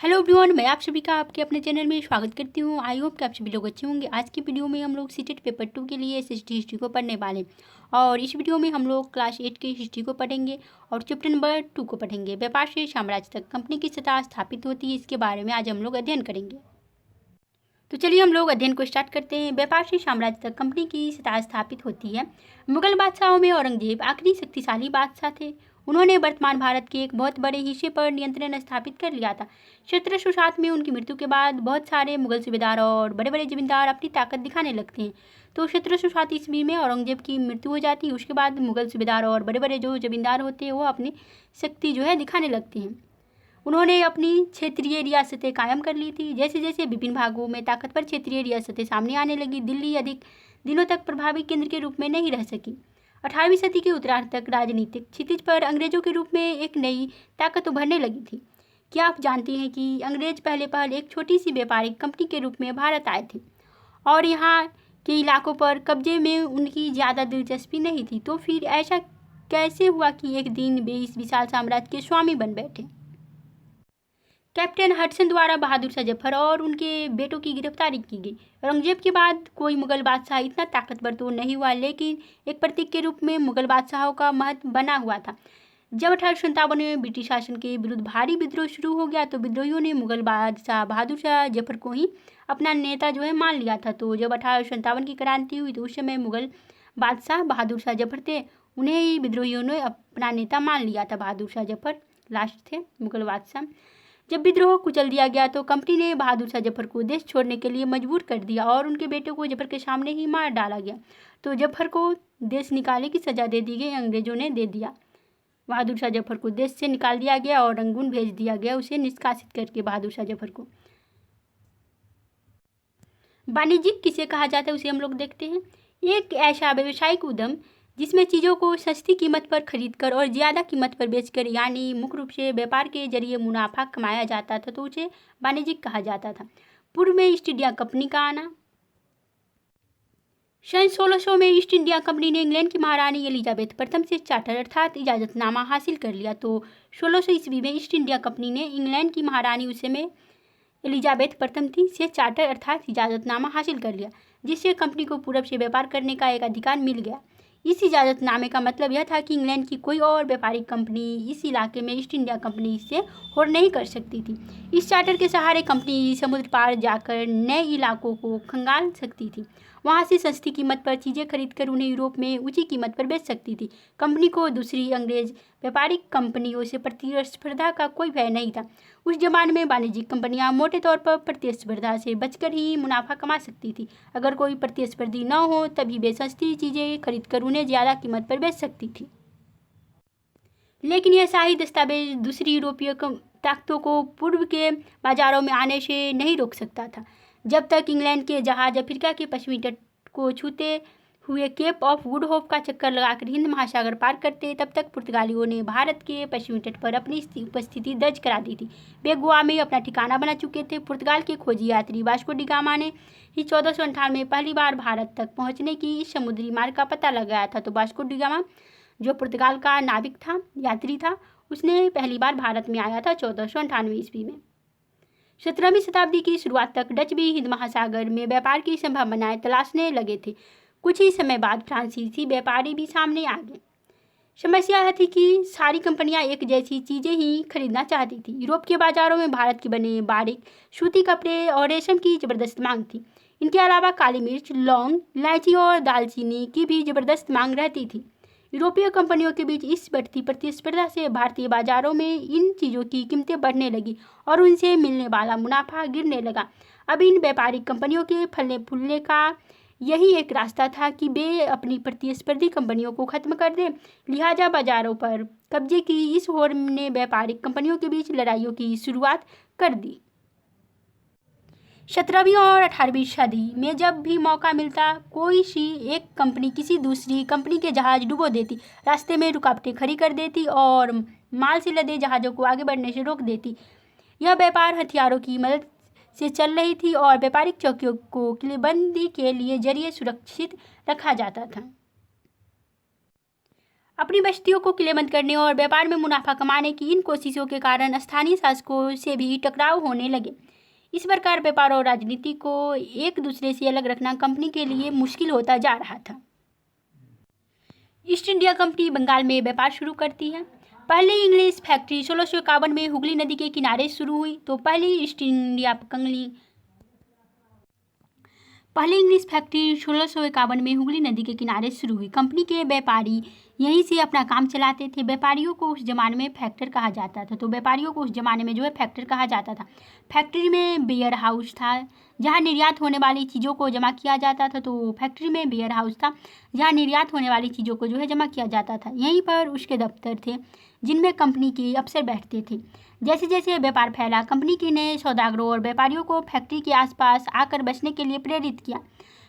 Hello everyone, मैं आप सभी का आपके अपने चैनल में स्वागत करती हूँ। आई होप कि आप सभी लोग अच्छे होंगे। आज की वीडियो में हम लोग सीटेट पेपर 2 के लिए एसएसटी हिस्ट्री को पढ़ने वाले हैं और इस वीडियो में हम लोग क्लास 8 की हिस्ट्री को पढ़ेंगे और चैप्टर नंबर 2 को पढ़ेंगे। व्यापार से साम्राज्य तक कंपनी की सत्ता स्थापित होती है, इसके बारे में आज हम लोग अध्ययन करेंगे। तो चलिए हम लोग अध्ययन को स्टार्ट करते हैं। व्यापार से साम्राज्य तक कंपनी की सत्ता स्थापित होती है। मुगल बादशाहों में औरंगजेब आखिरी शक्तिशाली बादशाह थे। उन्होंने वर्तमान भारत के एक बहुत बड़े हिस्से पर नियंत्रण स्थापित कर लिया था। 1707 में उनकी मृत्यु के बाद बहुत सारे मुगल सूबेदार और बड़े बड़े जमींदार अपनी ताकत दिखाने लगते हैं। तो 1707 ईस्वी में औरंगजेब की मृत्यु हो जाती है। उसके बाद मुगल सूबेदार और बड़े बड़े जो जमींदार होते हैं वो अपनी शक्ति जो है दिखाने लगते हैं। उन्होंने अपनी क्षेत्रीय रियासतें कायम कर ली थी। जैसे जैसे विभिन्न भागों में ताकतवर क्षेत्रीय रियासतें सामने आने लगी, दिल्ली अधिक दिनों तक प्रभावी केंद्र के रूप में नहीं रह सकी। 18वीं सदी के उत्तरार्ध तक राजनीतिक क्षितिज पर अंग्रेजों के रूप में एक नई ताकत उभरने लगी थी। क्या आप जानते हैं कि अंग्रेज पहले पहल एक छोटी सी व्यापारिक कंपनी के रूप में भारत आए थे और यहाँ के इलाकों पर कब्जे में उनकी ज़्यादा दिलचस्पी नहीं थी। तो फिर ऐसा कैसे हुआ कि एक दिन वे इस विशाल साम्राज्य के स्वामी बन बैठे? कैप्टन हडसन द्वारा बहादुर शाह जफर और उनके बेटों की गिरफ्तारी की गई। औरंगजेब के बाद कोई मुगल बादशाह इतना ताकतवर तो नहीं हुआ, लेकिन एक प्रतीक के रूप में मुगल बादशाहों का महत्व बना हुआ था। जब 1857 में ब्रिटिश शासन के विरुद्ध भारी विद्रोह शुरू हो गया तो विद्रोहियों ने मुगल बादशाह बहादुर शाह जफर को ही अपना नेता जो है मान लिया था। तो जब 1857 की क्रांति हुई तो उस समय मुगल बादशाह बहादुर शाह जफर थे, उन्हें ही विद्रोहियों ने अपना नेता मान लिया था। बहादुर शाह जफर लास्ट थे मुगल बादशाह। जब विद्रोह कुचल दिया गया तो कंपनी ने बहादुर शाह जफर को देश छोड़ने के लिए मजबूर कर दिया और उनके बेटे को जफर के सामने ही मार डाला गया। तो जफर को देश निकालने की सजा दे दी गई, अंग्रेजों ने दे दिया। बहादुर शाह जफर को देश से निकाल दिया गया और रंगून भेज दिया गया, उसे निष्कासित करके बहादुर शाह जफर को। वाणिज्यिक किसे कहा जाता है उसे हम लोग देखते हैं। एक ऐसा व्यवसायिक उद्यम जिसमें चीज़ों को सस्ती कीमत पर खरीदकर और ज़्यादा कीमत पर बेचकर, यानी मुख्य रूप से व्यापार के जरिए मुनाफा कमाया जाता था, तो उसे वाणिज्यिक कहा जाता था। पूर्व में ईस्ट इंडिया कंपनी का आना। सन 1600 में ईस्ट इंडिया कंपनी ने इंग्लैंड की महारानी एलिजाबेथ प्रथम से चार्टर अर्थात इजाज़तनामा हासिल कर लिया। तो 1600 ईस्वी में ईस्ट इंडिया कंपनी ने इंग्लैंड की महारानी उस समय एलिजाबेथ प्रथम थी से चार्टर अर्थात इजाज़तनामा हासिल कर लिया, जिससे कंपनी को पूरब से व्यापार करने का एक अधिकार मिल गया। इस इजाज़तनामे का मतलब यह था कि इंग्लैंड की कोई और व्यापारिक कंपनी इस इलाके में ईस्ट इंडिया कंपनी से होड़ नहीं कर सकती थी। इस चार्टर के सहारे कंपनी समुद्र पार जाकर नए इलाकों को खंगाल सकती थी। वहाँ से सस्ती कीमत पर चीज़ें खरीदकर उन्हें यूरोप में ऊंची कीमत पर बेच सकती थी। कंपनी को दूसरी अंग्रेज व्यापारिक कंपनियों से प्रतिस्पर्धा का कोई भय नहीं था। उस जमाने में वाणिज्यिक कंपनियां मोटे तौर पर प्रतिस्पर्धा से बचकर ही मुनाफा कमा सकती थी। अगर कोई प्रतिस्पर्धी न हो तभी वे सस्ती चीज़ें खरीदकर उन्हें ज़्यादा कीमत पर बेच सकती थी। लेकिन यह शाही दस्तावेज दूसरी यूरोपीय ताकतों को पूर्व के बाजारों में आने से नहीं रोक सकता था। जब तक इंग्लैंड के जहाज अफ्रीका के पश्चिमी तट को छूते हुए केप ऑफ गुड होप का चक्कर लगाकर हिंद महासागर पार करते, तब तक पुर्तगालियों ने भारत के पश्चिमी तट पर अपनी उपस्थिति दर्ज करा दी थी। वे गोवा में अपना ठिकाना बना चुके थे। पुर्तगाल के खोजी यात्री वास्को डी गामा ने ही 1498 में पहली बार भारत तक पहुंचने की इस समुद्री मार्ग का पता लगाया था। तो वास्को डी गामा जो पुर्तगाल का नाविक था, यात्री था, उसने पहली बार भारत में आया था 1498 ईस्वी में। 17वीं शताब्दी की शुरुआत तक डच भी हिंद महासागर में व्यापार की संभावनाएं तलाशने लगे थे। कुछ ही समय बाद फ्रांसीसी व्यापारी भी सामने आ गए। समस्या यह थी कि सारी कंपनियां एक जैसी चीज़ें ही खरीदना चाहती थी। यूरोप के बाजारों में भारत के बने बारीक सूती कपड़े और रेशम की जबरदस्त मांग थी। इनके अलावा काली मिर्च, लौंग, इलायची और दालचीनी की भी जबरदस्त मांग रहती थी। यूरोपीय कंपनियों के बीच इस बढ़ती प्रतिस्पर्धा से भारतीय बाजारों में इन चीज़ों की कीमतें बढ़ने लगी और उनसे मिलने वाला मुनाफा गिरने लगा। अब इन व्यापारिक कंपनियों के फलने फूलने का यही एक रास्ता था कि वे अपनी प्रतिस्पर्धी कंपनियों को खत्म कर दें। लिहाजा बाजारों पर कब्जे की इस होड़ ने व्यापारिक कंपनियों के बीच लड़ाइयों की शुरुआत कर दी। 17वीं और 18वीं सदी में जब भी मौका मिलता, कोई सी एक कंपनी किसी दूसरी कंपनी के जहाज डुबो देती, रास्ते में रुकावटें खड़ी कर देती और माल से लदे जहाज़ों को आगे बढ़ने से रोक देती। यह व्यापार हथियारों की मदद से चल रही थी और व्यापारिक चौकियों को किलेबंदी के लिए जरिए सुरक्षित रखा जाता था। अपनी बस्तियों को किलेबंद करने और व्यापार में मुनाफा कमाने की इन कोशिशों के कारण स्थानीय शासकों से भी टकराव होने लगे। इस प्रकार व्यापार और राजनीति को एक दूसरे से अलग रखना कंपनी के लिए मुश्किल होता जा रहा था। ईस्ट इंडिया कंपनी बंगाल में व्यापार शुरू करती है। पहली इंग्लिश फैक्ट्री 1651 में हुगली नदी के किनारे शुरू हुई। तो पहली इंग्लिश फैक्ट्री 1651 में हुगली नदी के किनारे शुरू हुई। कंपनी के व्यापारी यहीं से अपना काम चलाते थे। व्यापारियों को उस जमाने में फैक्टर कहा जाता था। तो व्यापारियों को उस जमाने में जो है फैक्टर कहा जाता था। फैक्ट्री में वेयर हाउस था जहाँ निर्यात होने वाली चीज़ों को जमा किया जाता था। तो फैक्ट्री में वेयर हाउस था जहाँ निर्यात होने वाली चीज़ों को जो है जमा किया जाता था। यहीं पर उसके दफ्तर थे जिनमें कंपनी के अफसर बैठते थे। जैसे जैसे व्यापार फैला, कंपनी के ने सौदागरों और व्यापारियों को फैक्ट्री के आसपास आकर बसने के लिए प्रेरित किया।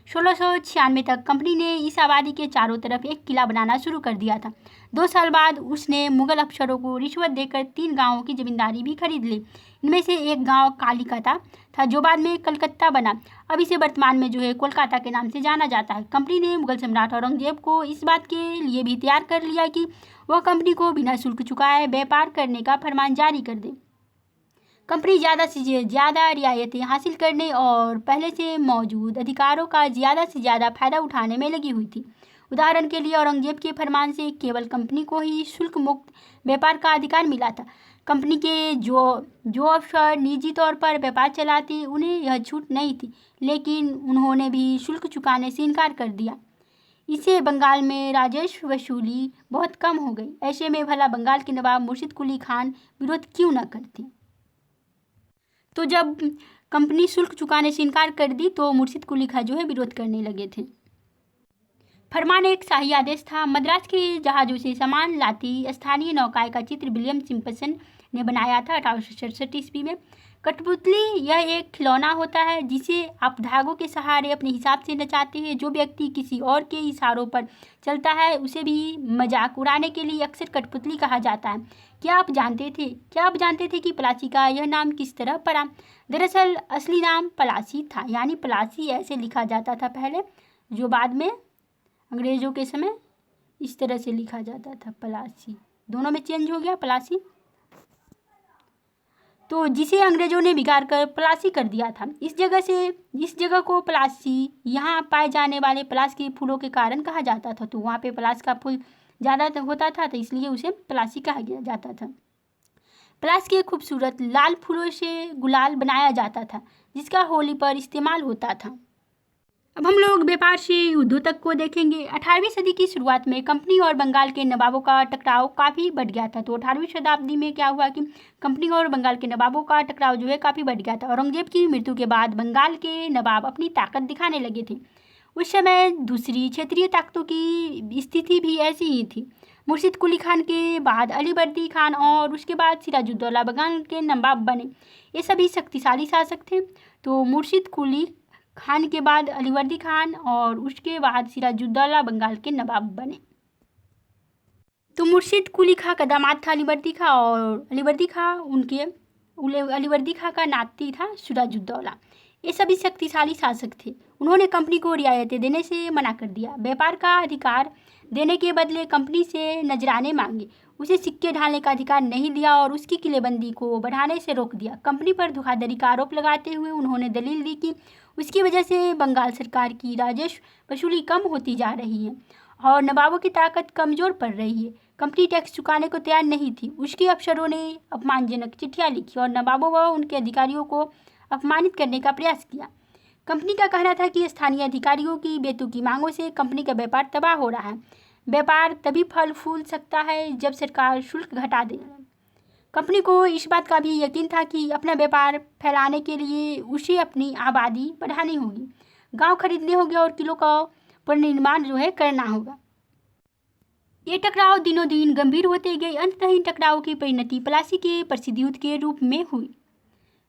1696 तक कंपनी ने इस आबादी के चारों तरफ एक किला बनाना शुरू कर दिया था। 2 साल बाद उसने मुगल अफसरों को रिश्वत देकर 3 गांवों की जमींदारी भी खरीद ली। इनमें से एक गांव कालिकता था जो बाद में कलकत्ता बना। अब इसे वर्तमान में जो है कोलकाता के नाम से जाना जाता है। कंपनी ने मुगल सम्राट औरंगजेब को इस बात के लिए भी तैयार कर लिया कि वह कंपनी को बिना शुल्क चुकाए व्यापार करने का फरमान जारी कर दे। कंपनी ज़्यादा से ज़्यादा रियायतें हासिल करने और पहले से मौजूद अधिकारों का ज़्यादा से ज़्यादा फायदा उठाने में लगी हुई थी। उदाहरण के लिए औरंगजेब के फरमान से केवल कंपनी को ही शुल्क मुक्त व्यापार का अधिकार मिला था। कंपनी के जो अफसर निजी तौर पर व्यापार चलाते उन्हें यह छूट नहीं थी, लेकिन उन्होंने भी शुल्क चुकाने से इनकार कर दिया। इससे बंगाल में राजस्व वसूली बहुत कम हो गई। ऐसे में भला बंगाल के नवाब मुर्शिद कुली खान विरोध क्यों न करते। तो जब कंपनी शुल्क चुकाने से इनकार कर दी तो मुर्शिद कुली खान जो है विरोध करने लगे थे। फरमान एक शाही आदेश था। मद्रास के जहाज़ों से सामान लाती स्थानीय नौकाएं का चित्र विलियम सिम्पसन ने बनाया था 1867 ईस्वी में। कठपुतली यह एक खिलौना होता है जिसे आप धागों के सहारे अपने हिसाब से नचाते हैं। जो व्यक्ति किसी और के इशारों पर चलता है उसे भी मजाक उड़ाने के लिए अक्सर कठपुतली कहा जाता है। क्या आप जानते थे कि पलासी का यह नाम किस तरह पड़ा? दरअसल असली नाम पलासी था, यानी पलासी ऐसे लिखा जाता था पहले, जो बाद में अंग्रेज़ों के समय इस तरह से लिखा जाता था पलासी, दोनों में चेंज हो गया पलासी। तो जिसे अंग्रेज़ों ने बिगाड़ कर पलासी कर दिया था। इस जगह को पलासी, यहाँ पाए जाने वाले पलास के फूलों के कारण कहा जाता था। तो वहाँ पे पलास का फूल ज़्यादा होता था तो इसलिए उसे पलासी कहा जाता था। पलास के खूबसूरत लाल फूलों से गुलाल बनाया जाता था जिसका होली पर इस्तेमाल होता था। अब हम लोग व्यापार से युद्धों तक को देखेंगे। 18वीं सदी की शुरुआत में कंपनी और बंगाल के नवाबों का टकराव काफ़ी बढ़ गया था। तो 18वीं शताब्दी में क्या हुआ कि कंपनी और बंगाल के नवाबों का टकराव जो है काफ़ी बढ़ गया था। औरंगजेब की मृत्यु के बाद बंगाल के नवाब अपनी ताकत दिखाने लगे थे। उस समय दूसरी क्षेत्रीय ताकतों की स्थिति भी ऐसी ही थी। मुर्शिद कुली खान के बाद अलीवर्दी खान और उसके बाद सिराजुद्दौला बंगाल के नवाब बने। ये सभी शक्तिशाली शासक थे। तो मुर्शिद कुली खान के बाद अलीवर्दी खान और उसके बाद सिराजुद्दौला बंगाल के नवाब बने। तो मुर्शिद कुली खां का दामाद था अलीवर्दी खां और अलीवर्दी खां का नाती था सिराजुद्दौला। ये सभी शक्तिशाली शासक थे। उन्होंने कंपनी को रियायतें देने से मना कर दिया। व्यापार का अधिकार देने के बदले कंपनी से नजराने मांगे। उसे सिक्के ढालने का अधिकार नहीं दिया और उसकी किलेबंदी को बढ़ाने से रोक दिया। कंपनी पर धोखाधड़ी का आरोप लगाते हुए उन्होंने दलील दी कि उसकी वजह से बंगाल सरकार की राजस्व वसूली कम होती जा रही है और नवाबों की ताकत कमज़ोर पड़ रही है। कंपनी टैक्स चुकाने को तैयार नहीं थी। उसके अफसरों ने अपमानजनक चिट्ठियाँ लिखी और नवाबों व उनके अधिकारियों को अपमानित करने का प्रयास किया। कंपनी का कहना था कि स्थानीय अधिकारियों की बेतुकी मांगों से कंपनी का व्यापार तबाह हो रहा है। व्यापार तभी फल फूल सकता है जब सरकार शुल्क घटा दे। कंपनी को इस बात का भी यकीन था कि अपना व्यापार फैलाने के लिए उसे अपनी आबादी बढ़ानी होगी, गांव खरीदने होंगे और किलों का पुनर्निर्माण जो है करना होगा। ये टकराव दिनों दिन गंभीर होते गए। अंततः इन टकराव की परिणति प्लासी के प्रसिद्ध युद्ध के रूप में हुई।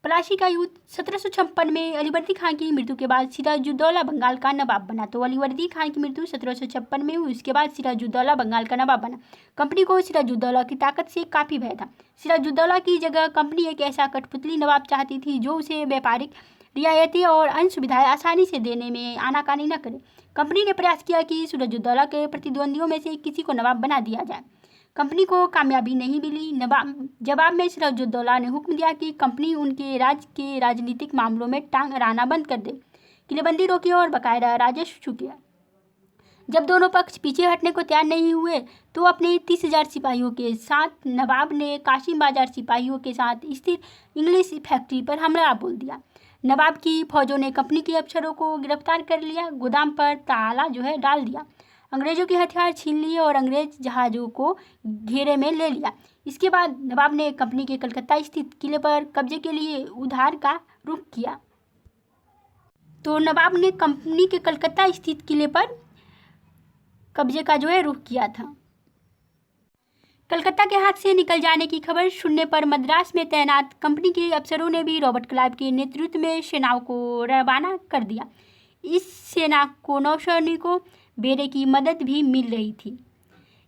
प्लासी का युद्ध 1756 में अलीवर्दी खान की मृत्यु के बाद सिराजुद्दौला बंगाल का नवाब बना। तो अलीवर्दी खान की मृत्यु 1756 में हुई, उसके बाद सिराजुद्दौला बंगाल का नवाब बना। कंपनी को सिराजुद्दौला की ताकत से काफ़ी भय था। सिराजुद्दौला की जगह कंपनी एक ऐसा कठपुतली नवाब चाहती थी जो उसे व्यापारिक रियायतें और अन्य सुविधाएं आसानी से देने में आनाकानी न करे। कंपनी ने प्रयास किया कि सिराजुद्दौला के प्रतिद्वंदियों में से किसी को नवाब बना दिया जाए। कंपनी को कामयाबी नहीं मिली। जवाब में सिराजुद्दौला ने हुक्म दिया कि कंपनी उनके राज्य के राजनीतिक मामलों में टांग अड़ाना बंद कर दे, किलेबंदी रोकी और बाकायदा राजस्व चुकाया। जब दोनों पक्ष पीछे हटने को तैयार नहीं हुए तो अपने 30,000 सिपाहियों के साथ नवाब ने काशिम बाजार सिपाहियों के साथ स्थित इंग्लिश फैक्ट्री पर हमला बोल दिया। नवाब की फौजों ने कंपनी के अफसरों को गिरफ्तार कर लिया, गोदाम पर ताला डाल दिया, अंग्रेजों के हथियार छीन लिए और अंग्रेज जहाज़ों को घेरे में ले लिया। इसके बाद नवाब ने कंपनी के कलकत्ता स्थित किले पर कब्जे के लिए उधार का रुख किया। तो नवाब ने कंपनी के कलकत्ता स्थित किले पर कब्जे का रुख किया था। कलकत्ता के हाथ से निकल जाने की खबर सुनने पर मद्रास में तैनात कंपनी के अफसरों ने भी रॉबर्ट क्लाइव के नेतृत्व में सेनाओं को रवाना कर दिया। इस सेना को नौसैनिकों बेड़े की मदद भी मिल रही थी।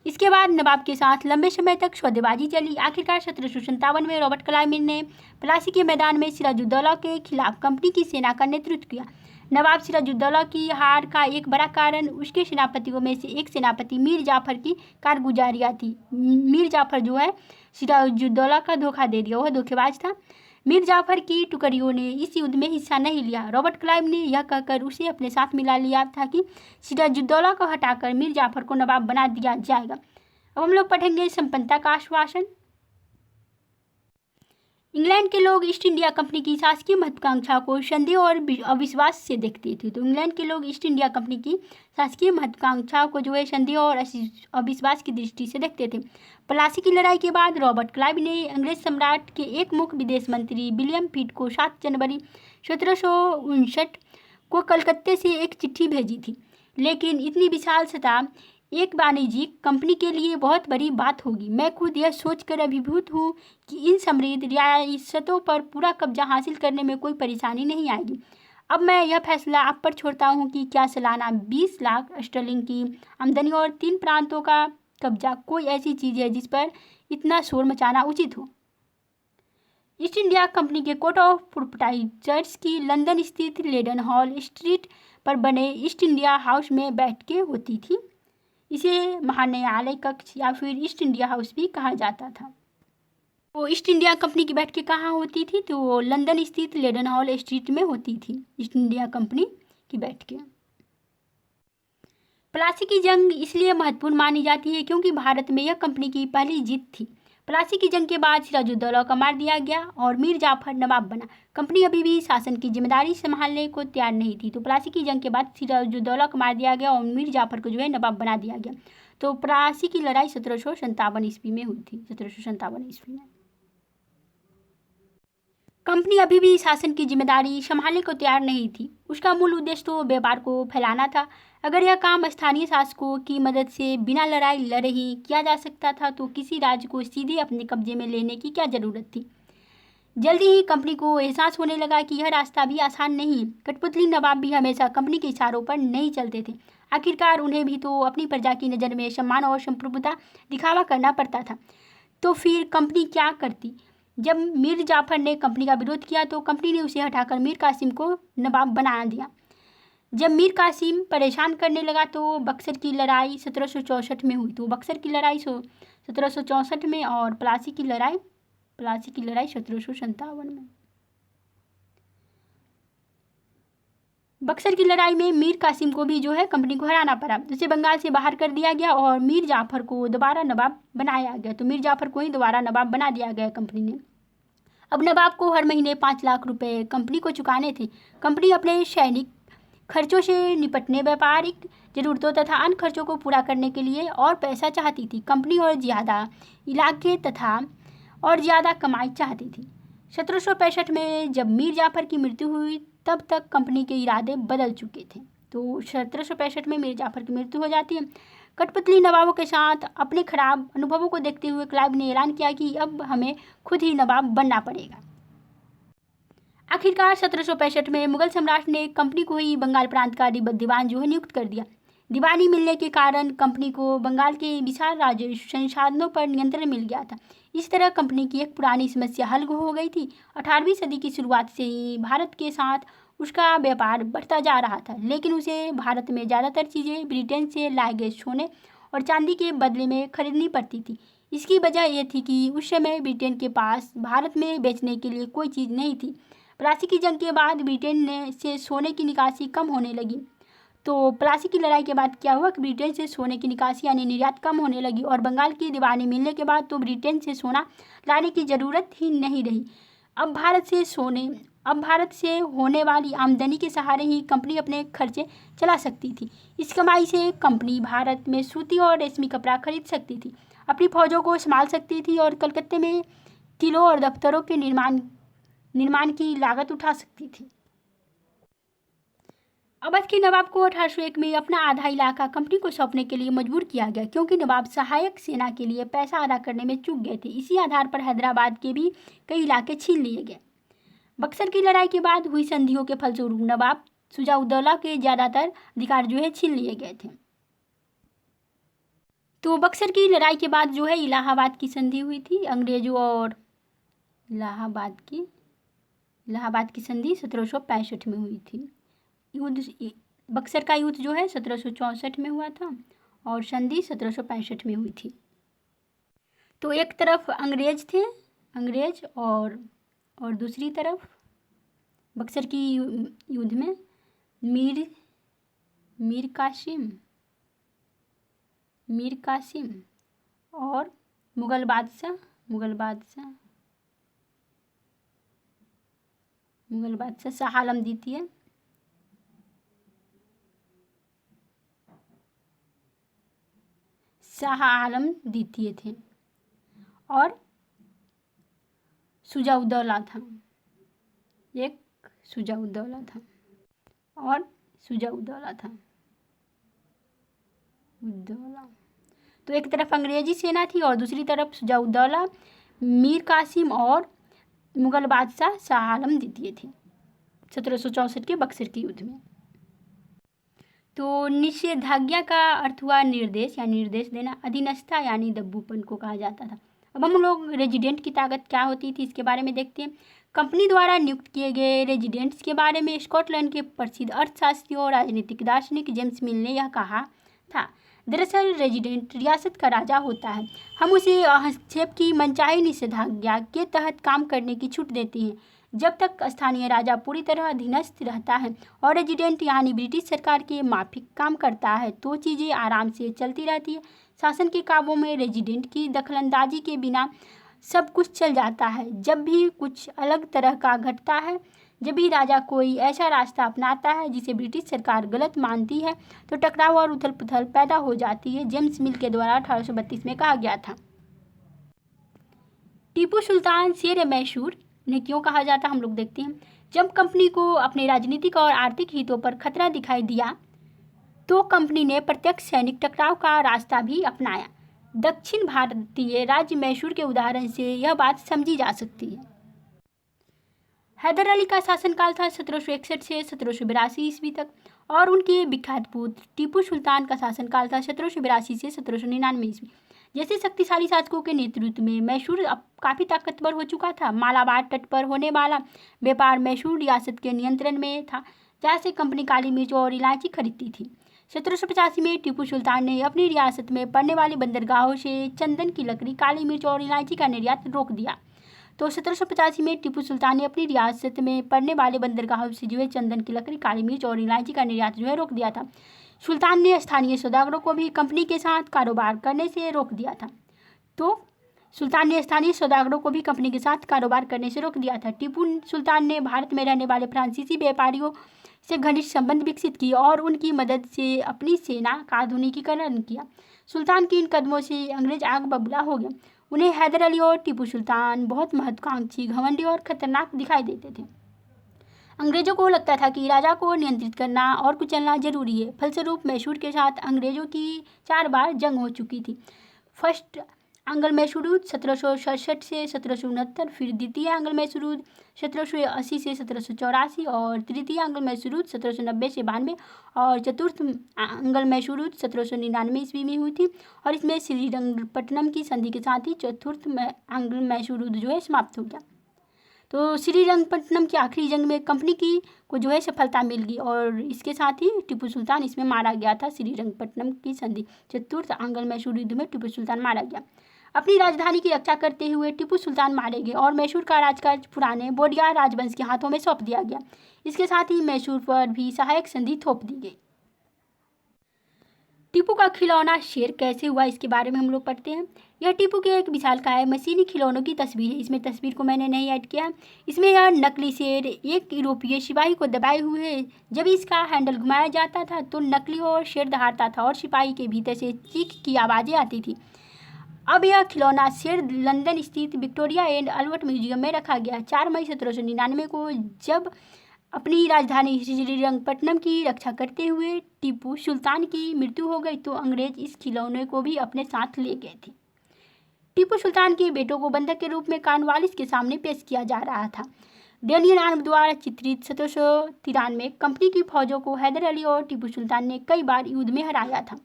इसके बाद नवाब के साथ लंबे समय तक सौदेबाजी चली। आखिरकार 1757 में रॉबर्ट क्लाइव ने प्लासी के मैदान में सिराजुद्दौला के खिलाफ कंपनी की सेना का नेतृत्व किया। नवाब सिराजुद्दौला की हार का एक बड़ा कारण उसके सेनापतियों में से एक सेनापति मीर जाफर की कारगुजारियाँ थी। मीर जाफर सिराजुद्दौला का धोखा दे दिया, वह धोखेबाज था। मीर जाफर की टुकड़ियों ने इस युद्ध में हिस्सा नहीं लिया। रॉबर्ट क्लाइव ने यह कहकर उसे अपने साथ मिला लिया था कि सिराजुद्दौला को हटाकर मीर जाफर को नवाब बना दिया जाएगा। अब हम लोग पढ़ेंगे संपन्नता का आश्वासन। इंग्लैंड के लोग ईस्ट इंडिया कंपनी की शासकीय महत्वाकांक्षा को संदेह और अविश्वास से देखते थे। तो इंग्लैंड के लोग ईस्ट इंडिया कंपनी की शासकीय महत्वाकांक्षा को संदेह और अविश्वास की दृष्टि से देखते थे। प्लासी की लड़ाई के बाद रॉबर्ट क्लाइव ने अंग्रेज सम्राट के एक मुख्य विदेश मंत्री विलियम पिट को 7 जनवरी 1759 को कलकत्ते से एक चिट्ठी भेजी थी। लेकिन इतनी विशाल सतह एक वाणिज्यिक कंपनी के लिए बहुत बड़ी बात होगी। मैं खुद यह सोचकर अभिभूत हूँ कि इन समृद्ध रियासतों पर पूरा कब्जा हासिल करने में कोई परेशानी नहीं आएगी। अब मैं यह फैसला आप पर छोड़ता हूँ कि क्या सालाना 20 लाख स्टर्लिंग की आमदनी और 3 प्रांतों का कब्जा कोई ऐसी चीज़ है जिस पर इतना शोर मचाना उचित हो। ईस्ट इंडिया कंपनी के कोर्ट ऑफ प्रोप्राइटर्स की लंदन स्थित लेडन हॉल स्ट्रीट पर बने ईस्ट इंडिया हाउस में बैठकें होती थी। इसे महान्यायालय कक्ष या फिर ईस्ट इंडिया हाउस भी कहा जाता था। वो ईस्ट इंडिया कंपनी की बैठकें कहाँ होती थी? तो वो लंदन स्थित लेडन हॉल स्ट्रीट में होती थी ईस्ट इंडिया कंपनी की बैठकें। प्लासी की जंग इसलिए महत्वपूर्ण मानी जाती है क्योंकि भारत में यह कंपनी की पहली जीत थी। प्लासी की जंग के बाद सिराजुद्दौला को मार दिया गया और मीर जाफर नवाब बना। कंपनी अभी भी शासन की जिम्मेदारी संभालने को तैयार नहीं थी। तो प्लासी की जंग के बाद सिराजुद्दौला को मार दिया गया और मीर जाफर को नवाब बना दिया गया। तो प्लासी की लड़ाई 1757 ईस्वी में हुई थी। 1757 ईस्वी में कंपनी अभी भी शासन की जिम्मेदारी संभालने को तैयार नहीं थी। उसका मूल उद्देश्य तो व्यापार को फैलाना था। अगर यह काम स्थानीय शासकों की मदद से बिना लड़ाई लड़े ही किया जा सकता था तो किसी राज्य को सीधे अपने कब्जे में लेने की क्या जरूरत थी। जल्दी ही कंपनी को एहसास होने लगा कि यह रास्ता भी आसान नहीं है। कठपुतली नवाब भी हमेशा कंपनी के इशारों पर नहीं चलते थे। आखिरकार उन्हें भी तो अपनी प्रजा की नज़र में सम्मान और संप्रभुता दिखावा करना पड़ता था। तो फिर कंपनी क्या करती? जब मीर जाफर ने कंपनी का विरोध किया तो कंपनी ने उसे हटाकर मीर कासिम को नवाब बना दिया। जब मीर कासिम परेशान करने लगा तो बक्सर की लड़ाई 1764 में हुई। तो बक्सर की लड़ाई 1764 में और प्लासी की लड़ाई 1757 में। बक्सर की लड़ाई में मीर कासिम को भी कंपनी को हराना पड़ा। उसे बंगाल से बाहर कर दिया गया और मीर जाफर को दोबारा नवाब बनाया गया। तो मीर जाफर को ही दोबारा नवाब बना दिया गया कंपनी ने। अब नवाब को हर महीने 5 लाख रुपए कंपनी को चुकाने थे। कंपनी अपने सैनिक खर्चों से निपटने, व्यापारिक जरूरतों तथा अन्य खर्चों को पूरा करने के लिए और पैसा चाहती थी। कंपनी और ज़्यादा इलाके तथा और ज़्यादा कमाई चाहती थी। 1765 में जब मीर जाफर की मृत्यु हुई तब तक कंपनी के इरादे बदल चुके थे। तो 1765 में मीर जाफर की मृत्यु हो जाती है। कठपुतली नवाबों के साथ अपने खराब अनुभवों को देखते हुए क्लाइव ने ऐलान किया कि अब हमें खुद ही नवाब बनना पड़ेगा। आखिरकार 1765 में मुगल सम्राट ने कंपनी को ही बंगाल प्रांत का दीवान नियुक्त कर दिया। दीवानी मिलने के कारण कंपनी को बंगाल के विशाल राजस्व संसाधनों पर नियंत्रण मिल गया था। इस तरह कंपनी की एक पुरानी समस्या हल हो गई थी। 18वीं सदी की शुरुआत से ही भारत के साथ उसका व्यापार बढ़ता जा रहा था, लेकिन उसे भारत में ज़्यादातर चीज़ें ब्रिटेन से लाए गए सोने और चांदी के बदले में खरीदनी पड़ती थी। इसकी वजह यह थी कि उस समय ब्रिटेन के पास भारत में बेचने के लिए कोई चीज़ नहीं थी। प्लासी की जंग के बाद ब्रिटेन ने से सोने की निकासी कम होने लगी। तो प्लासी की लड़ाई के बाद क्या हुआ कि ब्रिटेन से सोने की निकासी यानी निर्यात कम होने लगी और बंगाल की दीवानी मिलने के बाद तो ब्रिटेन से सोना लाने की ज़रूरत ही नहीं रही। अब भारत से होने वाली आमदनी के सहारे ही कंपनी अपने खर्चे चला सकती थी। इस कमाई से कंपनी भारत में सूती और रेशमी कपड़ा खरीद सकती थी, अपनी फौजों को संभाल सकती थी और कलकत्ते में किलों और दफ्तरों के निर्माण की लागत उठा सकती थी। अवध के नवाब को 1801 में अपना आधा इलाका कंपनी को सौंपने के लिए मजबूर किया गया, क्योंकि नवाब सहायक सेना के लिए पैसा अदा करने में चूक गए थे। इसी आधार पर हैदराबाद के भी कई इलाके छीन लिए गए। बक्सर की लड़ाई के बाद हुई संधियों के फलस्वरूप नवाब शुजाउद्दौला के ज़्यादातर अधिकार जो है छीन लिए गए थे। तो बक्सर की लड़ाई के बाद जो है इलाहाबाद की संधि हुई थी अंग्रेजों और इलाहाबाद की संधि 1765 में हुई थी। बक्सर का युद्ध जो है 1764 में हुआ था और संधि 1765 में हुई थी। तो एक तरफ अंग्रेज और दूसरी तरफ बक्सर की युद्ध में मीर कासिम और मुगल बादशाह शाह आलम द्वितीय थे और शुजाउद्दौला था। तो एक तरफ अंग्रेजी सेना थी और दूसरी तरफ शुजाउद्दौला, मीर कासिम और मुगल बादशाह शाह आलम द्वितीय थे 1764 के बक्सर के युद्ध में। तो निषेधाज्ञा का अर्थ हुआ निर्देश या निर्देश देना। अधीनस्था यानी दब्बूपन को कहा जाता था। अब हम लोग रेजिडेंट की ताकत क्या होती थी इसके बारे में देखते हैं। कंपनी द्वारा नियुक्त किए गए रेजिडेंट्स के बारे में स्कॉटलैंड के प्रसिद्ध अर्थशास्त्री और राजनीतिक दार्शनिक जेम्स मिल ने यह कहा था, दरअसल रेजिडेंट रियासत का राजा होता है। हम उसे हस्तक्षेप की मनचाही निषेधाज्ञा के तहत काम करने की छूट देते हैं जब तक स्थानीय राजा पूरी तरह अधीनस्थ रहता है और रेजिडेंट यानी ब्रिटिश सरकार के माफिक काम करता है तो चीज़ें आराम से चलती रहती है। शासन के कामों में रेजिडेंट की दखलंदाजी के बिना सब कुछ चल जाता है। जब भी कुछ अलग तरह का घटता है, जब भी राजा कोई ऐसा रास्ता अपनाता है जिसे ब्रिटिश सरकार गलत मानती है, तो टकराव और उथल पुथल पैदा हो जाती है। जेम्स मिल के द्वारा 1832 में कहा गया था। टीपू सुल्तान शेर मैसूर ने क्यों कहा जाता हम लोग देखते हैं। जब कंपनी को अपने राजनीतिक और आर्थिक हितों पर खतरा दिखाई दिया तो कंपनी ने प्रत्यक्ष सैनिक टकराव का रास्ता भी अपनाया। दक्षिण भारतीय राज्य मैसूर के उदाहरण से यह बात समझी जा सकती है। हैदर अली का शासनकाल था 1761 से 1782 ईस्वी तक और उनके विख्यात पुत्र टीपू सुल्तान का शासनकाल था 1782 से 1799 ईस्वी। जैसे शक्तिशाली शासकों के नेतृत्व में मैसूर अब काफ़ी ताकतवर हो चुका था। मालाबार तट पर होने वाला व्यापार मैसूर रियासत के नियंत्रण में था, जहाँ से कंपनी काली मिर्च और इलायची खरीदती थी। 1785 में टीपू सुल्तान ने अपनी रियासत में पड़ने वाली बंदरगाहों से चंदन की लकड़ी, काली मिर्च और इलायची का निर्यात रोक दिया। तो 1785 में टीपू सुल्तान ने अपनी रियासत में पड़ने वाले बंदरगाहों से जो है चंदन की लकड़ी, काली मिर्च और इलायची का निर्यात जो है रोक दिया था। सुल्तान ने स्थानीय सौदागरों को भी कंपनी के साथ कारोबार करने से रोक दिया था। टीपू सुल्तान ने भारत में रहने वाले फ्रांसीसी व्यापारियों से घनिष्ठ संबंध विकसित किए और उनकी मदद से अपनी सेना का आधुनिकीकरण किया। सुल्तान के इन कदमों से अंग्रेज आग बबूला हो गए। उन्हें हैदर अली और टीपू सुल्तान बहुत महत्वाकांक्षी, घमंडी और खतरनाक दिखाई देते थे। अंग्रेजों को लगता था कि राजा को नियंत्रित करना और कुचलना जरूरी है। फलस्वरूप मैसूर के साथ अंग्रेजों की 4 बार जंग हो चुकी थी। फर्स्ट आंग्ल मैसूरुद्ध 1767 से 1769, फिर द्वितीय आंग्ल मैसूरुद्ध 1780 से 1784 और तृतीय आंग्ल मैसूरुद्ध 1790 से 92 और चतुर्थ आंग्ल मैसूरुद्ध 1799 ईस्वी में हुई थी। और इसमें श्रीरंगपट्टनम की संधि के साथ ही चतुर्थ आंग्ल मैसूरुद्ध जो है समाप्त हो गया। तो श्रीरंगपट्टनम की आखिरी जंग में कंपनी की को जो है सफलता मिल गई और इसके साथ ही टीपू सुल्तान इसमें मारा गया था। श्रीरंगपट्टनम की संधि चतुर्थ आंग्ल मैसूर युद्ध में टीपू सुल्तान मारा गया। अपनी राजधानी की रक्षा करते हुए टीपू सुल्तान मारे गए और मैसूर का राजकाज पुराने बोडिया राजवंश के हाथों में सौंप दिया गया। इसके साथ ही मैसूर पर भी सहायक संधि थोप दी गई। टीपू का खिलौना शेर कैसे हुआ इसके बारे में हम लोग पढ़ते हैं। यह टीपू के एक विशालकाय मशीनी खिलौनों की तस्वीर है। इसमें तस्वीर को मैंने नहीं ऐड किया। इसमें यह नकली शेर एक यूरोपीय सिपाही को दबाए हुए है। जब इसका हैंडल घुमाया जाता था तो नकली और शेर दहाड़ता था और सिपाही के भीतर से चीख की आवाज़ें आती थी। अब यह खिलौना शेर लंदन स्थित विक्टोरिया एंड अल्बर्ट म्यूजियम में रखा गया। 4 मई 1799 को जब अपनी राजधानी श्रीरंगपट्टनम की रक्षा करते हुए टीपू सुल्तान की मृत्यु हो गई तो अंग्रेज इस खिलौने को भी अपने साथ ले गए थे। टीपू सुल्तान के बेटों को बंधक के रूप में कॉर्नवालिस के सामने पेश किया जा रहा था। डेनियल आर्म द्वारा चित्रित 1793 में कंपनी की फौजों को हैदर अली और टीपू सुल्तान ने कई बार युद्ध में हराया था।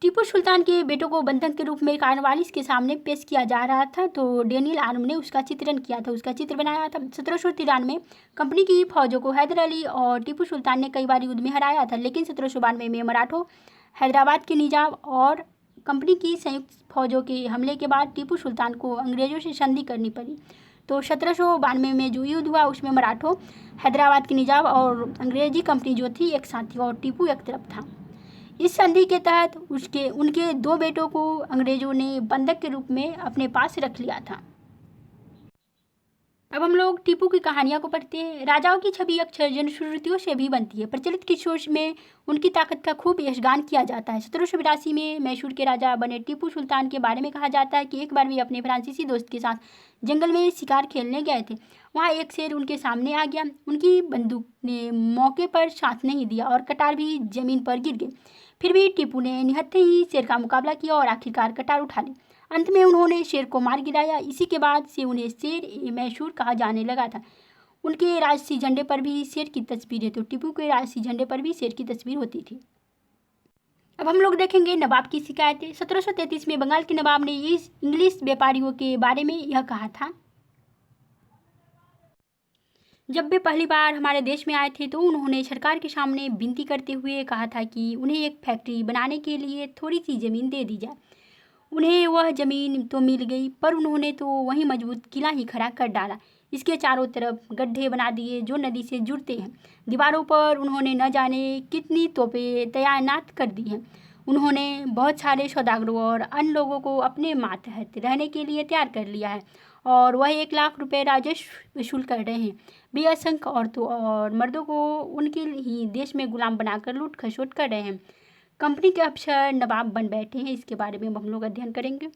टीपू सुल्तान के बेटों को बंधक के रूप में कॉर्नवालिस के सामने पेश किया जा रहा था तो डेनियल आर्म ने उसका चित्रण किया था, उसका चित्र बनाया था। 1793 में कंपनी की फौजों को हैदर अली और टीपू सुल्तान ने कई बार युद्ध में हराया था, लेकिन 1792 में मराठों, हैदराबाद के निजाम और कंपनी की संयुक्त फौजों के हमले के बाद टीपू सुल्तान को अंग्रेजों से संधि करनी पड़ी। तो 1792 में जो युद्ध हुआ उसमें मराठों, हैदराबाद के निजाम और अंग्रेजी कंपनी जो थी एक साथ थी और टीपू एक तरफ था। इस संधि के तहत उनके 2 बेटों को अंग्रेजों ने बंधक के रूप में अपने पास रख लिया था। अब हम लोग टीपू की कहानियाँ को पढ़ते हैं। राजाओं की छवि अक्सर जनश्रुतियों से भी बनती है। प्रचलित किस्सों में उनकी ताकत का खूब यशगान किया जाता है। 1782 में मैसूर के राजा बने टीपू सुल्तान के बारे में कहा जाता है कि एक बार वे अपने फ्रांसीसी दोस्त के साथ जंगल में शिकार खेलने गए थे। वहाँ एक शेर उनके सामने आ गया। उनकी बंदूक ने मौके पर साथ नहीं दिया और कटार भी जमीन पर गिर गए। फिर भी टीपू ने निहत्थे ही शेर का मुकाबला किया और आखिरकार कटार उठा ली। अंत में उन्होंने शेर को मार गिराया। इसी के बाद से उन्हें शेर ए मैसूर कहा जाने लगा था। उनके राजसी झंडे पर भी शेर की तस्वीर है, तो टीपू के राजसी झंडे पर भी शेर की तस्वीर होती थी। अब हम लोग देखेंगे नवाब की शिकायतें। 1733 में बंगाल के नवाब ने इस इंग्लिश व्यापारियों के बारे में यह कहा था। जब वे पहली बार हमारे देश में आए थे तो उन्होंने सरकार के सामने विनती करते हुए कहा था कि उन्हें एक फैक्ट्री बनाने के लिए थोड़ी सी ज़मीन दे दी जाए। उन्हें वह ज़मीन तो मिल गई पर उन्होंने तो वहीं मजबूत किला ही खड़ा कर डाला। इसके चारों तरफ गड्ढे बना दिए जो नदी से जुड़ते हैं। दीवारों पर उन्होंने न जाने कितनी तोपें तैनात कर दी हैं। उन्होंने बहुत सारे सौदागरों और अन्य लोगों को अपने मातहत रहने के लिए तैयार कर लिया है और वह 1 लाख रुपए राजस्व वसूल कर रहे हैं। वे असंख्य औरतों और मर्दों को उनके ही देश में गुलाम बनाकर लूट खसोट कर रहे हैं। कंपनी के अफसर नवाब बन बैठे हैं। इसके बारे में हम लोग अध्ययन करेंगे।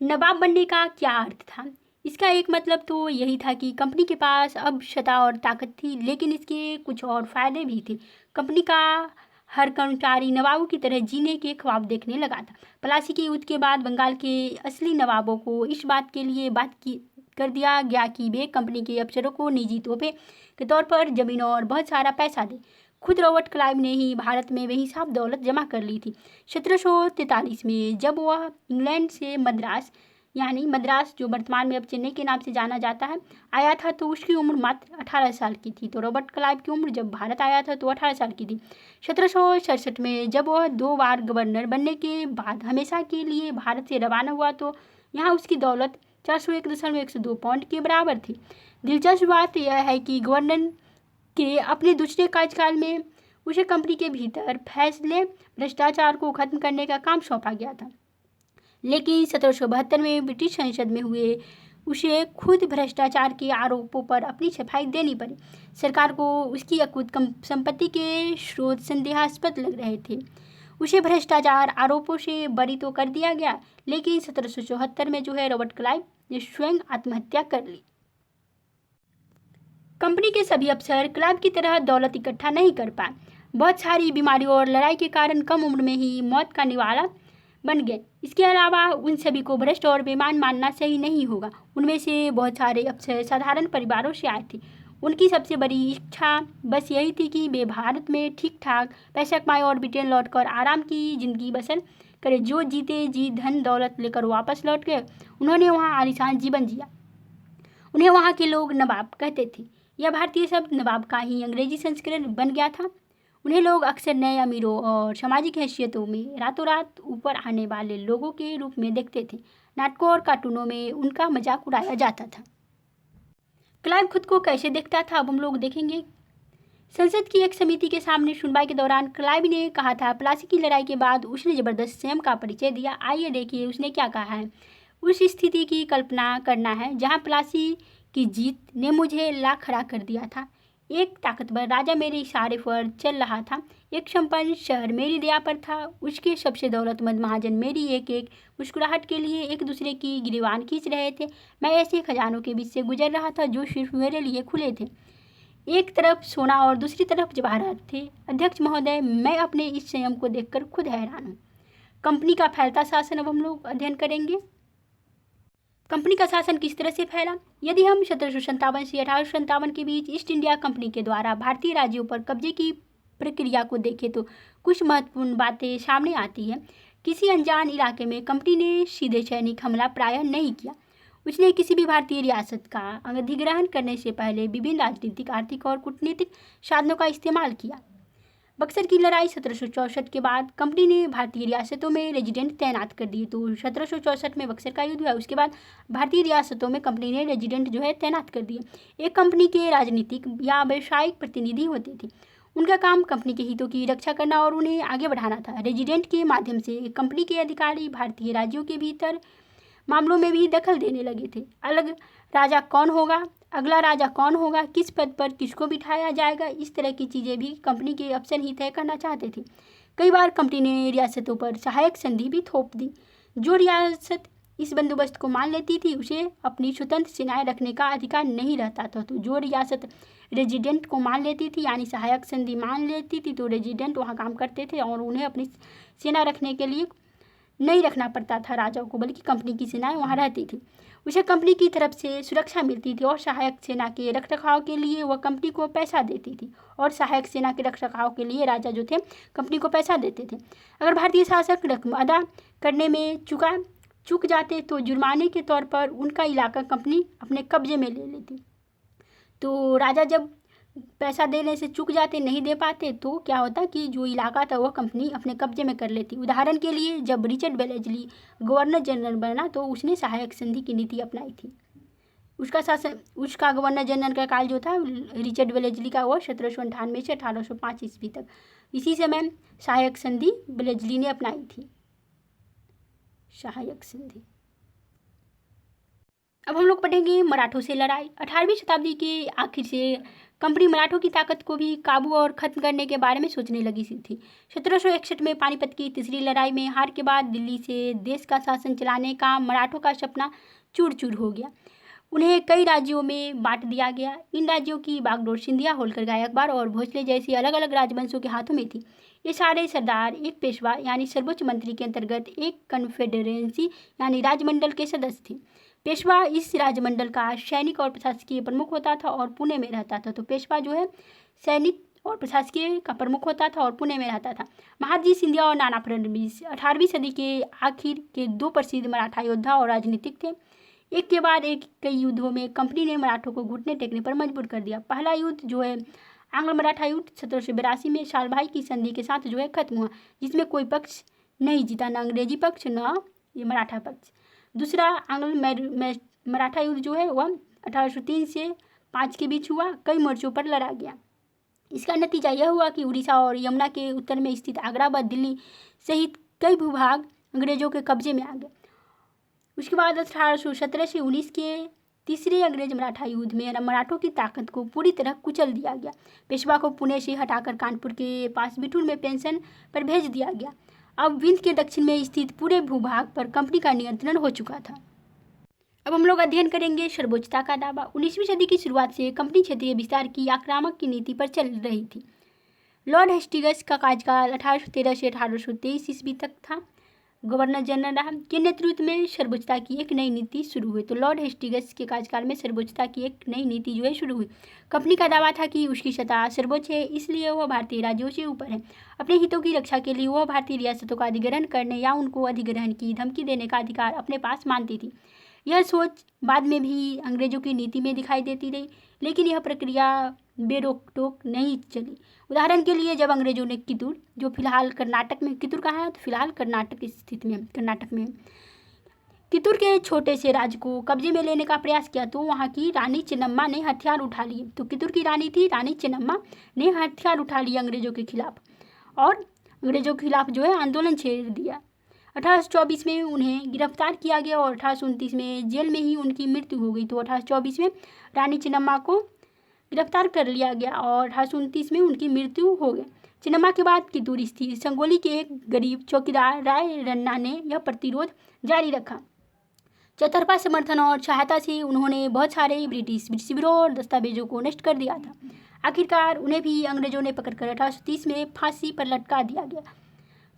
नवाब बनने का क्या अर्थ था? इसका एक मतलब तो यही था कि कंपनी के पास अब सत्ता और ताकत थी, लेकिन इसके कुछ और फायदे भी थे। कंपनी का हर कर्मचारी नवाबों की तरह जीने के ख्वाब देखने लगा था। प्लासी के युद्ध के बाद बंगाल के असली नवाबों को इस बात के लिए कर दिया गया कि वे कंपनी के अफसरों को निजी तोहफे के तौर पर जमीन और बहुत सारा पैसा दें। खुद रॉबर्ट क्लाइव ने ही भारत में वही सब दौलत जमा कर ली थी। 1743 में जब वह इंग्लैंड से मद्रास जो वर्तमान में अब चेन्नई के नाम से जाना जाता है आया था तो उसकी उम्र मात्र 18 साल की थी। तो रॉबर्ट क्लाइव की उम्र जब भारत आया था तो 18 साल की थी। 1767 में जब वह 2 बार गवर्नर बनने के बाद हमेशा के लिए भारत से रवाना हुआ तो यहाँ उसकी दौलत 401.102 पाउंड के बराबर थी। दिलचस्प बात यह है कि गवर्नर के अपने दूसरे कार्यकाल में उसे कंपनी के भीतर फैसले भ्रष्टाचार को खत्म करने का काम सौंपा गया था, लेकिन 1772 में ब्रिटिश संसद में हुए उसे खुद भ्रष्टाचार के आरोपों पर अपनी सफाई देनी पड़ी। सरकार को उसकी अकुत संपत्ति के स्रोत संदेहास्पद लग रहे थे। उसे भ्रष्टाचार आरोपों से बरी तो कर दिया गया, लेकिन 1774 में जो है रॉबर्ट क्लाइव ने स्वयं आत्महत्या कर ली। कंपनी के सभी अफसर क्लाइव की तरह दौलत इकट्ठा नहीं कर पाए। बहुत सारी बीमारियों और लड़ाई के कारण कम उम्र में ही मौत का निवाला बन गए। इसके अलावा उन सभी को भ्रष्ट और बेईमान मानना सही नहीं होगा। उनमें से बहुत सारे अफसर साधारण परिवारों से आए थे। उनकी सबसे बड़ी इच्छा बस यही थी कि वे भारत में ठीक ठाक पैसा कमाए और ब्रिटेन लौटकर आराम की ज़िंदगी बसर करे। जो जीते जी धन दौलत लेकर वापस लौट गए, उन्होंने वहाँ आलीशान जीवन जिया। उन्हें वहाँ के लोग नवाब कहते थे। यह भारतीय शब्द नवाब का ही अंग्रेजी संस्करण बन गया था। उन्हें लोग अक्सर नए अमीरों और सामाजिक हैसियतों में रातों रात ऊपर आने वाले लोगों के रूप में देखते थे। नाटकों और कार्टूनों में उनका मजाक उड़ाया जाता था। क्लाइव खुद को कैसे देखता था, अब हम लोग देखेंगे। संसद की एक समिति के सामने सुनवाई के दौरान क्लाइव ने कहा था, प्लासी की लड़ाई के बाद उसने जबरदस्त स्वयं का परिचय दिया। आइए देखिए उसने क्या कहा है। उस स्थिति की कल्पना करना है जहां प्लासी की जीत ने मुझे ला खड़ा कर दिया था। एक ताकतवर राजा मेरे इशारे पर चल रहा था। एक संपन्न शहर मेरी दया पर था। उसके सबसे दौलतमंद महाजन मेरी एक एक मुस्कुराहट के लिए एक दूसरे की गिरबान खींच रहे थे। मैं ऐसे खजानों के बीच से गुजर रहा था जो सिर्फ मेरे लिए खुले थे। एक तरफ सोना और दूसरी तरफ जवाहरात थे। अध्यक्ष महोदय, मैं अपने इस संयम को देखकर खुद हैरान हूँ। कंपनी का फैलता शासन अब हम लोग अध्ययन करेंगे। कंपनी का शासन किस तरह से फैला। यदि हम 1757 से 1857 के बीच ईस्ट इंडिया कंपनी के द्वारा भारतीय राज्यों पर कब्जे की प्रक्रिया को देखें तो कुछ महत्वपूर्ण बातें सामने आती हैं। किसी अनजान इलाके में कंपनी ने सीधे सैनिक हमला प्रायः नहीं किया। उसने किसी भी भारतीय रियासत का अधिग्रहण करने से पहले विभिन्न राजनीतिक, आर्थिक और कूटनीतिक साधनों का इस्तेमाल किया। बक्सर की लड़ाई 1764 के बाद कंपनी ने भारतीय रियासतों में रेजिडेंट तैनात कर दिए। तो 1764 में बक्सर का युद्ध हुआ। उसके बाद भारतीय रियासतों में कंपनी ने रेजिडेंट जो है तैनात कर दिए। एक कंपनी के राजनीतिक या व्यवसायिक प्रतिनिधि होते थे। उनका काम कंपनी के हितों की रक्षा करना और उन्हें आगे बढ़ाना था। रेजिडेंट के माध्यम से कंपनी के अधिकारी भारतीय राज्यों के भीतर मामलों में भी दखल देने लगे थे। अलग राजा कौन होगा, अगला राजा कौन होगा, किस पद पर किसको बिठाया जाएगा, इस तरह की चीज़ें भी कंपनी के अफसर ही तय करना चाहते थे। कई बार कंपनी ने रियासतों पर सहायक संधि भी थोप दी। जो रियासत इस बंदोबस्त को मान लेती थी उसे अपनी स्वतंत्र सेनाएं रखने का अधिकार नहीं रहता था। तो जो रियासत रेजिडेंट को मान लेती थी यानी सहायक संधि मान लेती थी, तो रेजिडेंट वहाँ काम करते थे और उन्हें अपनी सेना रखने के लिए नहीं रखना पड़ता था राजाओं को, बल्कि कंपनी की सेनाएं वहाँ रहती थी। उसे कंपनी की तरफ से सुरक्षा मिलती थी और सहायक सेना के रखरखाव के लिए वह कंपनी को पैसा देती थी और सहायक सेना के रखरखाव के लिए राजा जो थे कंपनी को पैसा देते थे। अगर भारतीय शासक रकम अदा करने में चूक जाते तो जुर्माने के तौर पर उनका इलाका कंपनी अपने कब्जे में ले लेती। तो राजा जब पैसा देने से चूक जाते, नहीं दे पाते, तो क्या होता कि जो इलाका था वह कंपनी अपने कब्जे में कर लेती। उदाहरण के लिए जब रिचर्ड वेलेस्ली गवर्नर जनरल बना तो उसने सहायक संधि की नीति अपनाई थी। उसका गवर्नर जनरल का काल जो था रिचर्ड वेलेस्ली का, वो 1798 से 1805 ईस्वी तक, इसी समय सहायक संधि वेलेस्ली ने अपनाई थी। सहायक संधि। अब हम लोग पढ़ेंगे मराठों से लड़ाई। 18वीं शताब्दी के आखिर से कंपनी मराठों की ताकत को भी काबू और खत्म करने के बारे में सोचने लगी सी थी। 1761 में पानीपत की तीसरी लड़ाई में हार के बाद दिल्ली से देश का शासन चलाने का मराठों का सपना चूर चूर हो गया। उन्हें कई राज्यों में बांट दिया गया। इन राज्यों की बागडोर सिंधिया, होलकर, गायकवाड़ और भोसले जैसी अलग अलग राजवंशों के हाथों में थी। ये सारे सरदार एक पेशवा यानी सर्वोच्च मंत्री के अंतर्गत एक कन्फेडरेंसी यानी राजमंडल के सदस्य थे। पेशवा इस राजमंडल का सैनिक और प्रशासकीय प्रमुख होता था और पुणे में रहता था। तो पेशवा जो है सैनिक और प्रशासकीय का प्रमुख होता था और पुणे में रहता था। महादजी सिंधिया और नाना फडणवीस 18वीं सदी के आखिर के दो प्रसिद्ध मराठा योद्धा और राजनीतिक थे। एक के बाद एक कई युद्धों में कंपनी ने मराठों को घुटने टेकने पर मजबूर कर दिया। पहला युद्ध जो है आंग्ल मराठा युद्ध 1782 में सालभाई की संधि के साथ जो है खत्म हुआ, जिसमें कोई पक्ष नहीं जीता, न अंग्रेजी पक्ष न ये मराठा पक्ष। दूसरा आंग्ल मराठा युद्ध जो है वह 1803 से 5 के बीच हुआ, कई मोर्चों पर लड़ा गया। इसका नतीजा यह हुआ कि उड़ीसा और यमुना के उत्तर में स्थित आगरा व दिल्ली सहित कई भूभाग अंग्रेजों के कब्जे में आ गए। उसके बाद 1817 से 19 के तीसरे अंग्रेज मराठा युद्ध में मराठों की ताकत को पूरी तरह कुचल दिया गया। पेशवा को पुणे से हटाकर कानपुर के पास बिठूर में पेंशन पर भेज दिया गया। अब विंध्य के दक्षिण में स्थित पूरे भूभाग पर कंपनी का नियंत्रण हो चुका था। अब हम लोग अध्ययन करेंगे सर्वोच्चता का दावा। 19वीं सदी की शुरुआत से कंपनी क्षेत्रीय विस्तार की आक्रामक की नीति पर चल रही थी। लॉर्ड हेस्टिंग्स का कार्यकाल 1813 से 1823 ईस्वी तक था। गवर्नर जनरल के नेतृत्व में सर्वोच्चता की एक नई नीति शुरू हुई। तो लॉर्ड हेस्टिंग्स के कार्यकाल में सर्वोच्चता की एक नई नीति जो है शुरू हुई। कंपनी का दावा था कि उसकी सत्ता सर्वोच्च है, इसलिए वह भारतीय राज्यों से ऊपर है। अपने हितों की रक्षा के लिए वह भारतीय रियासतों का अधिग्रहण करने या उनको अधिग्रहण की धमकी देने का अधिकार अपने पास मानती थी। यह सोच बाद में भी अंग्रेजों की नीति में दिखाई देती रही, लेकिन यह प्रक्रिया बेरोक टोक नहीं चली। उदाहरण के लिए जब अंग्रेजों ने कितूर, जो फिलहाल कर्नाटक में, कितूर कहाँ है तो फिलहाल कर्नाटक स्थित में, कर्नाटक में कितूर के छोटे से राज्य को कब्जे में लेने का प्रयास किया तो वहाँ की रानी चेन्नम्मा ने हथियार उठा लिए। तो कितूर की रानी थी रानी चेन्नम्मा, ने हथियार उठा लिए अंग्रेजों के खिलाफ और अंग्रेजों के खिलाफ जो है आंदोलन छेड़ दिया। 1824 में उन्हें गिरफ्तार किया गया और 1829 में जेल में ही उनकी मृत्यु हो गई। तो 1824 में रानी चेन्नम्मा को गिरफ्तार कर लिया गया और 1829 में उनकी मृत्यु हो गई। चेन्नम्मा के बाद कितूर स्थित संगोली के एक गरीब चौकीदार राय रन्ना ने यह प्रतिरोध जारी रखा। चौतरफा समर्थन और सहायता से उन्होंने बहुत सारे ब्रिटिश विरोध दस्तावेजों को नष्ट कर दिया था। आखिरकार उन्हें भी अंग्रेजों ने पकड़कर 1830 में फांसी पर लटका दिया गया।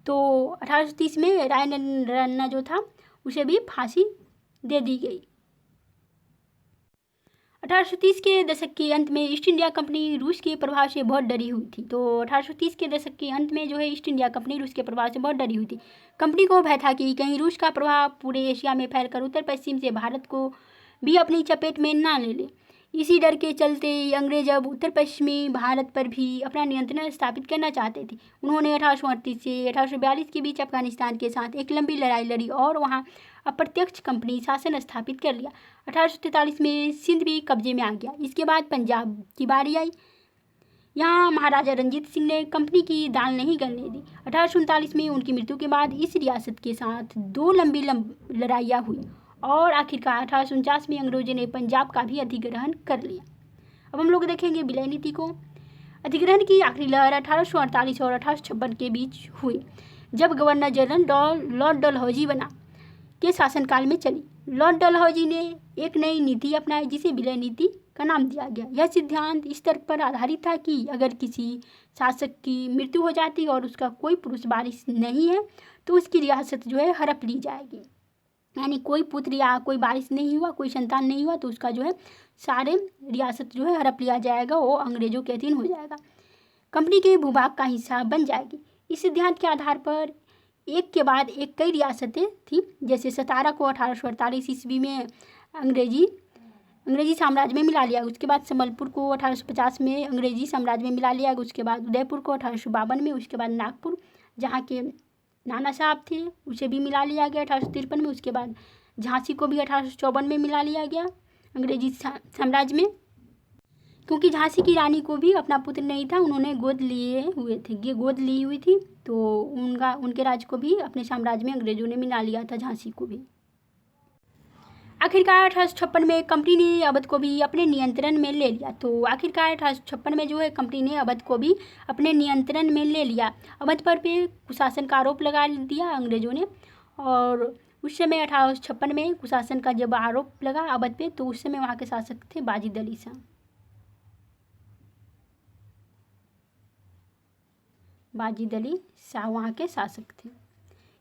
तो 1830 में राय रन्ना जो था उसे भी फांसी दे दी गई। 1830 के दशक के अंत में ईस्ट इंडिया कंपनी रूस के प्रभाव से बहुत डरी हुई थी। तो 1830 के दशक के अंत में जो है ईस्ट इंडिया कंपनी रूस के प्रभाव से बहुत डरी हुई थी। कंपनी को भय था कि कहीं रूस का प्रभाव पूरे एशिया में फैलकर उत्तर पश्चिम से भारत को भी अपनी चपेट में ना ले ले। इसी डर के चलते अंग्रेज अब उत्तर पश्चिमी भारत पर भी अपना नियंत्रण स्थापित करना चाहते थे। उन्होंने 1838 से 1842 के बीच अफगानिस्तान के साथ एक लंबी लड़ाई लड़ी और वहां अप्रत्यक्ष कंपनी शासन स्थापित कर लिया। 1843 में सिंध भी कब्जे में आ गया। इसके बाद पंजाब की बारी आई। यहाँ महाराजा रंजीत सिंह ने कंपनी की दाल नहीं गलने दी। 1839 में उनकी मृत्यु के बाद इस रियासत के साथ दो लंबी लड़ाइयाँ हुई और आखिरकार 1849 में अंग्रेजों ने पंजाब का भी अधिग्रहण कर लिया। अब हम लोग देखेंगे विलय नीति को। अधिग्रहण की आखिरी लहर 1848 और 1856 के बीच हुई, जब गवर्नर जनरल लॉर्ड डलहौजी बना के शासनकाल में चली। लॉर्ड डलहौजी ने एक नई नीति अपनाई जिसे विलय नीति का नाम दिया गया। यह सिद्धांत इस तर्क पर आधारित था कि अगर किसी शासक की मृत्यु हो जाती और उसका कोई पुरुष वारिस नहीं है तो उसकी रियासत जो है हड़प ली जाएगी। यानी कोई पुत्र या कोई वारिस नहीं हुआ, कोई संतान नहीं हुआ तो उसका जो है सारे रियासत जो है हड़प लिया जाएगा, वो अंग्रेजों के अधीन हो जाएगा, कंपनी के भूभाग का हिस्सा बन जाएगी। इस सिद्धांत के आधार पर एक के बाद एक कई रियासतें थी। जैसे सतारा को 1848 ईस्वी में अंग्रेजी साम्राज्य में मिला लिया। उसके बाद संबलपुर को 1850 में अंग्रेजी साम्राज्य में मिला लिया। उसके बाद उदयपुर को 1852 में, उसके बाद नागपुर जहाँ के नाना साहब थे उसे भी मिला लिया गया 1853 में। उसके बाद झांसी को भी 1854 में मिला लिया गया अंग्रेजी साम्राज्य में, क्योंकि झांसी की रानी को भी अपना पुत्र नहीं था, उन्होंने गोद ली हुई थी, तो उनके राज्य को भी अपने साम्राज्य में अंग्रेजों ने मिला लिया था, झांसी को भी। आखिरकार 1856 में कंपनी ने अवध को भी अपने नियंत्रण में ले लिया। तो आखिरकार 1856 में जो है कंपनी ने अवध को भी अपने नियंत्रण में ले लिया। अवध पर भी कुशासन का आरोप लगा दिया अंग्रेजों ने, और उस समय 1856 में कुशासन का जब आरोप लगा अवध पे तो उस समय वहाँ के शासक थे बाजीद अली शाह। बाजीद अली शाह वहाँ के शासक थे।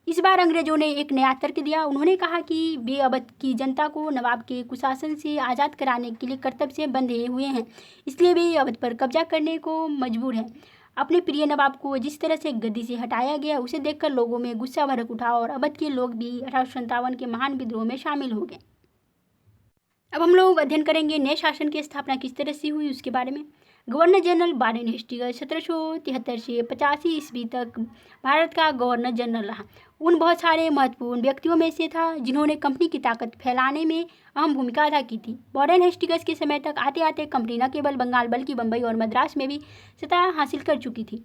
इस बार अंग्रेजों ने एक नया तर्क दिया। उन्होंने कहा कि वे अवध की जनता को नवाब के कुशासन से आज़ाद कराने के लिए कर्तव्य से बंधे हुए हैं, इसलिए वे अवध पर कब्जा करने को मजबूर हैं। अपने प्रिय नवाब को जिस तरह से गद्दी से हटाया गया उसे देखकर लोगों में गुस्सा भड़क उठा और अवध के लोग भी 1857 के महान विद्रोह में शामिल हो गए। अब हम लोग अध्ययन करेंगे नए शासन की स्थापना किस तरह से हुई उसके बारे में। गवर्नर जनरल वारेन हेस्टिंग्स 1773 से 85 ईस्वी तक भारत का गवर्नर जनरल रहा। उन बहुत सारे महत्वपूर्ण व्यक्तियों में से था जिन्होंने कंपनी की ताकत फैलाने में अहम भूमिका अदा की थी। वारेन हेस्टिंग्स के समय तक आते आते कंपनी न केवल बंगाल बल्कि बम्बई और मद्रास में भी सत्ता हासिल कर चुकी थी।